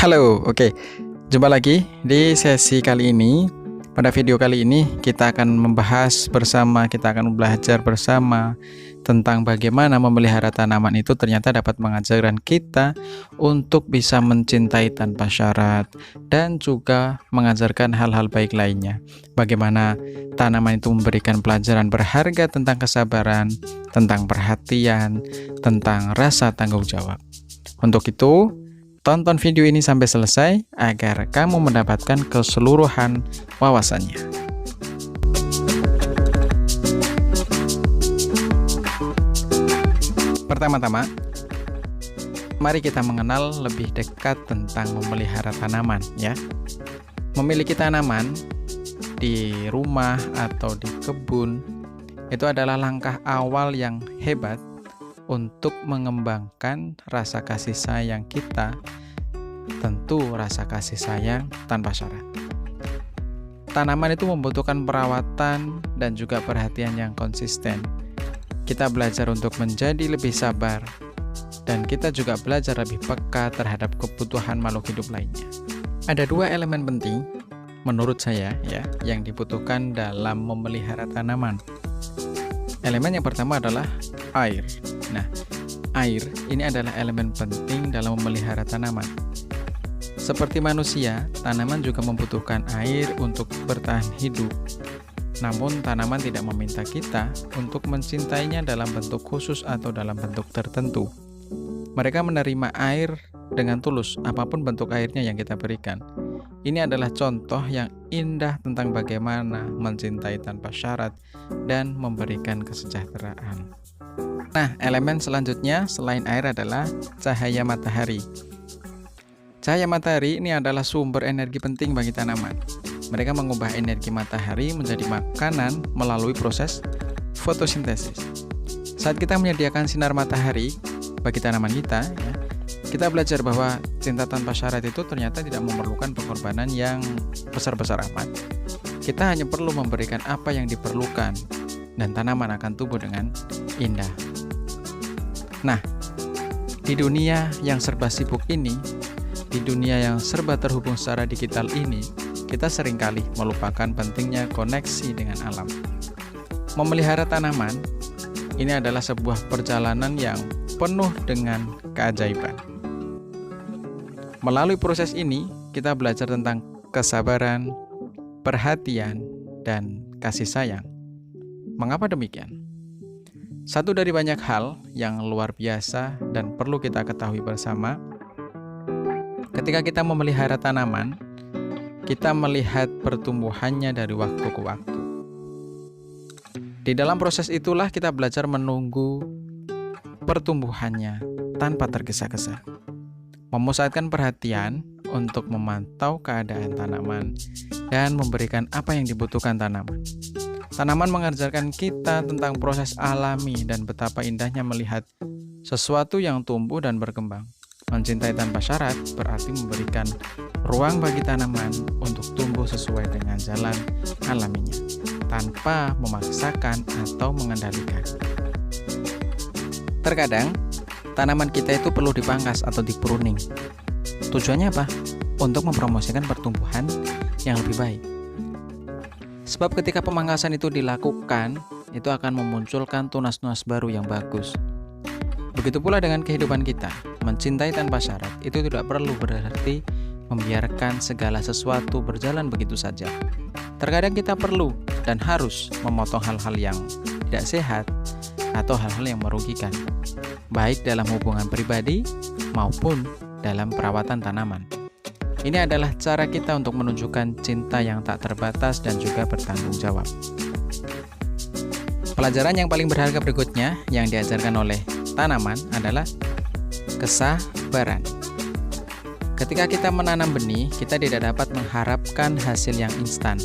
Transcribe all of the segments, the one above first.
Halo, oke. Jumpa lagi di sesi kali ini. Pada video kali ini kita akan belajar bersama tentang bagaimana memelihara tanaman itu ternyata dapat mengajarkan kita untuk bisa mencintai tanpa syarat dan juga mengajarkan hal-hal baik lainnya. Bagaimana tanaman itu memberikan pelajaran berharga tentang kesabaran, tentang perhatian, tentang rasa tanggung jawab. Untuk itu, tonton video ini sampai selesai agar kamu mendapatkan keseluruhan wawasannya. Pertama-tama, mari kita mengenal lebih dekat tentang memelihara tanaman, ya. Memiliki tanaman di rumah atau di kebun itu adalah langkah awal yang hebat untuk mengembangkan rasa kasih sayang kita, tentu rasa kasih sayang tanpa syarat. Tanaman itu membutuhkan perawatan dan juga perhatian yang konsisten. Kita belajar untuk menjadi lebih sabar, dan kita juga belajar lebih peka terhadap kebutuhan makhluk hidup lainnya. Ada dua elemen penting menurut saya yang dibutuhkan dalam memelihara tanaman. Elemen yang pertama adalah air. Nah, air ini adalah elemen penting dalam memelihara tanaman. Seperti manusia, tanaman juga membutuhkan air untuk bertahan hidup. Namun, tanaman tidak meminta kita untuk mencintainya dalam bentuk khusus atau dalam bentuk tertentu. Mereka menerima air dengan tulus, apapun bentuk airnya yang kita berikan. Ini adalah contoh yang indah tentang bagaimana mencintai tanpa syarat dan memberikan kesejahteraan. Nah, elemen selanjutnya selain air adalah cahaya matahari. Cahaya matahari ini adalah sumber energi penting bagi tanaman. Mereka mengubah energi matahari menjadi makanan melalui proses fotosintesis. Saat kita menyediakan sinar matahari bagi tanaman kita belajar bahwa cinta tanpa syarat itu ternyata tidak memerlukan pengorbanan yang besar-besar amat. Kita hanya perlu memberikan apa yang diperlukan, dan tanaman akan tumbuh dengan indah. Nah, di dunia yang serba sibuk ini, di dunia yang serba terhubung secara digital ini, kita seringkali melupakan pentingnya koneksi dengan alam. Memelihara tanaman, ini adalah sebuah perjalanan yang penuh dengan keajaiban. Melalui proses ini, kita belajar tentang kesabaran, perhatian, dan kasih sayang. Mengapa demikian? Satu dari banyak hal yang luar biasa dan perlu kita ketahui bersama, ketika kita memelihara tanaman, kita melihat pertumbuhannya dari waktu ke waktu. Di dalam proses itulah kita belajar menunggu pertumbuhannya tanpa tergesa-gesa. Memusatkan perhatian untuk memantau keadaan tanaman dan memberikan apa yang dibutuhkan tanaman. Tanaman mengajarkan kita tentang proses alami dan betapa indahnya melihat sesuatu yang tumbuh dan berkembang. Mencintai tanpa syarat berarti memberikan ruang bagi tanaman untuk tumbuh sesuai dengan jalan alaminya, tanpa memaksakan atau mengendalikan. Terkadang, tanaman kita itu perlu dipangkas atau di-pruning. Tujuannya apa? Untuk mempromosikan pertumbuhan yang lebih baik. Sebab ketika pemangkasan itu dilakukan, itu akan memunculkan tunas-tunas baru yang bagus. Begitu pula dengan kehidupan kita. Mencintai tanpa syarat itu tidak perlu berarti membiarkan segala sesuatu berjalan begitu saja. Terkadang kita perlu dan harus memotong hal-hal yang tidak sehat atau hal-hal yang merugikan, baik dalam hubungan pribadi maupun dalam perawatan tanaman. Ini adalah cara kita untuk menunjukkan cinta yang tak terbatas dan juga bertanggung jawab. Pelajaran yang paling berharga berikutnya yang diajarkan oleh tanaman adalah kesabaran. Ketika kita menanam benih, kita tidak dapat mengharapkan hasil yang instan.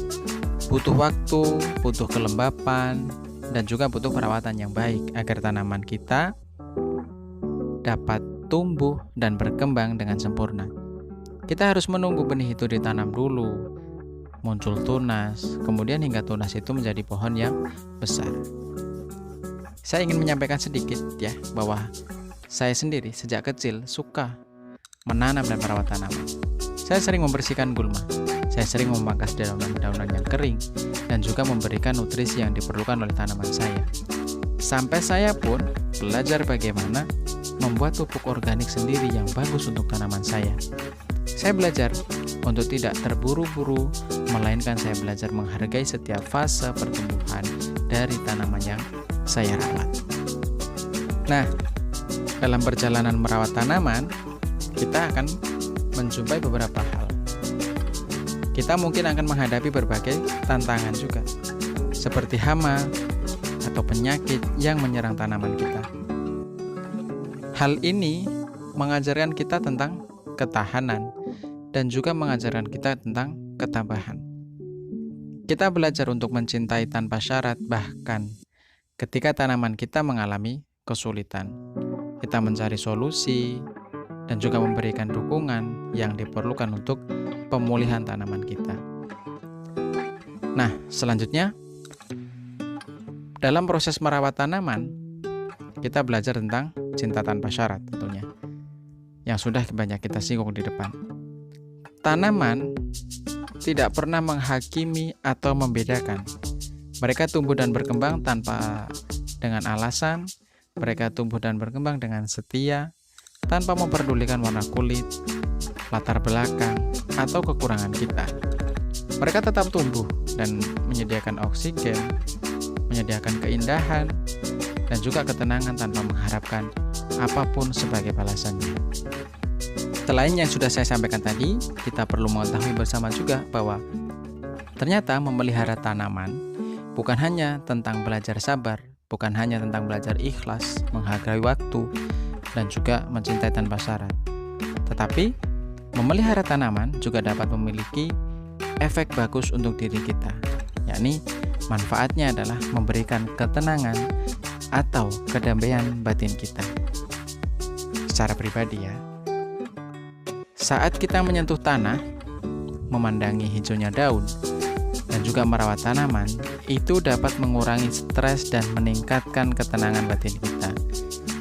Butuh waktu, butuh kelembapan, dan juga butuh perawatan yang baik agar tanaman kita dapat tumbuh dan berkembang dengan sempurna. Kita harus menunggu benih itu ditanam dulu, muncul tunas, kemudian hingga tunas itu menjadi pohon yang besar. Saya ingin menyampaikan sedikit bahwa saya sendiri sejak kecil suka menanam dan merawat tanaman. Saya sering membersihkan gulma, saya sering memangkas daunan-daunan yang kering, dan juga memberikan nutrisi yang diperlukan oleh tanaman saya. Sampai saya pun belajar bagaimana membuat pupuk organik sendiri yang bagus untuk tanaman saya. Saya belajar untuk tidak terburu-buru, melainkan saya belajar menghargai setiap fase pertumbuhan dari tanaman yang saya rawat. Nah, dalam perjalanan merawat tanaman, kita akan menjumpai beberapa hal. Kita mungkin akan menghadapi berbagai tantangan juga, seperti hama atau penyakit yang menyerang tanaman kita. Hal ini mengajarkan kita tentang ketahanan dan juga mengajarkan kita tentang ketabahan. Kita belajar untuk mencintai tanpa syarat, bahkan ketika tanaman kita mengalami kesulitan. Kita mencari solusi dan juga memberikan dukungan yang diperlukan untuk pemulihan tanaman kita. Nah, selanjutnya, dalam proses merawat tanaman, kita belajar tentang cinta tanpa syarat tentunya, yang sudah banyak kita singgung di depan. Tanaman tidak pernah menghakimi atau membedakan. Mereka tumbuh dan berkembang tanpa dengan alasan, mereka tumbuh dan berkembang dengan setia, tanpa memperdulikan warna kulit, latar belakang, atau kekurangan kita. Mereka tetap tumbuh dan menyediakan oksigen, menyediakan keindahan, dan juga ketenangan tanpa mengharapkan apapun sebagai balasannya. Selain yang sudah saya sampaikan tadi, kita perlu mengetahui bersama juga bahwa ternyata memelihara tanaman bukan hanya tentang belajar sabar, bukan hanya tentang belajar ikhlas, menghargai waktu, dan juga mencintai tanpa syarat. Tetapi, memelihara tanaman juga dapat memiliki efek bagus untuk diri kita, yakni manfaatnya adalah memberikan ketenangan atau kedamaian batin kita. Secara pribadi ya, saat kita menyentuh tanah, memandangi hijaunya daun, dan juga merawat tanaman, itu dapat mengurangi stres dan meningkatkan ketenangan batin kita.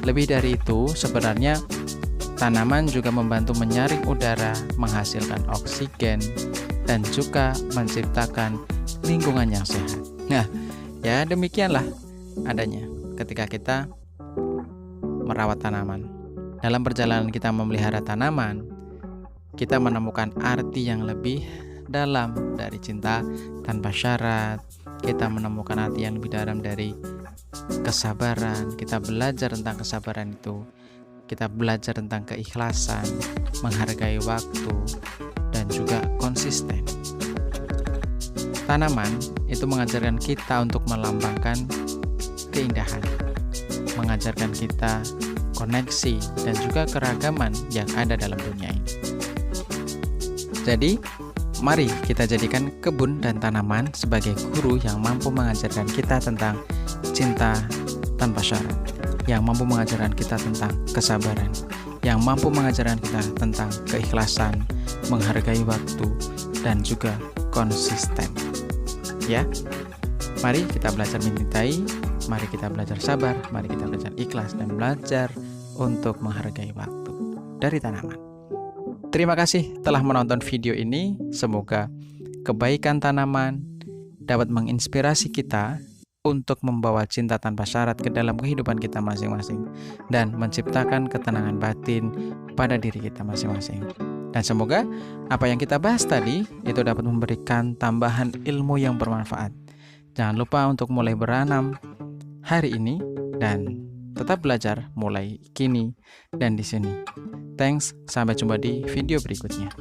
Lebih dari itu, sebenarnya tanaman juga membantu menyaring udara, menghasilkan oksigen, dan juga menciptakan lingkungan yang sehat. Nah, ya demikianlah adanya ketika kita merawat tanaman. Dalam perjalanan kita memelihara tanaman, kita menemukan arti yang lebih dalam dari cinta tanpa syarat. Kita menemukan arti yang lebih dalam dari kesabaran. Kita belajar tentang kesabaran itu. Kita belajar tentang keikhlasan, menghargai waktu, dan juga konsisten. Tanaman itu mengajarkan kita untuk melambangkan keindahan, mengajarkan kita koneksi dan juga keragaman yang ada dalam dunia ini. Jadi, mari kita jadikan kebun dan tanaman sebagai guru yang mampu mengajarkan kita tentang cinta tanpa syarat, yang mampu mengajarkan kita tentang kesabaran, yang mampu mengajarkan kita tentang keikhlasan, menghargai waktu, dan juga konsisten. Ya, mari kita belajar mencintai, mari kita belajar sabar, mari kita belajar ikhlas, dan belajar untuk menghargai waktu dari tanaman. Terima kasih telah menonton video ini. Semoga kebaikan tanaman dapat menginspirasi kita untuk membawa cinta tanpa syarat ke dalam kehidupan kita masing-masing dan menciptakan ketenangan batin pada diri kita masing-masing. Dan semoga apa yang kita bahas tadi itu dapat memberikan tambahan ilmu yang bermanfaat. Jangan lupa untuk mulai beranam hari ini dan tetap belajar mulai kini dan di sini. Thanks, sampai jumpa di video berikutnya.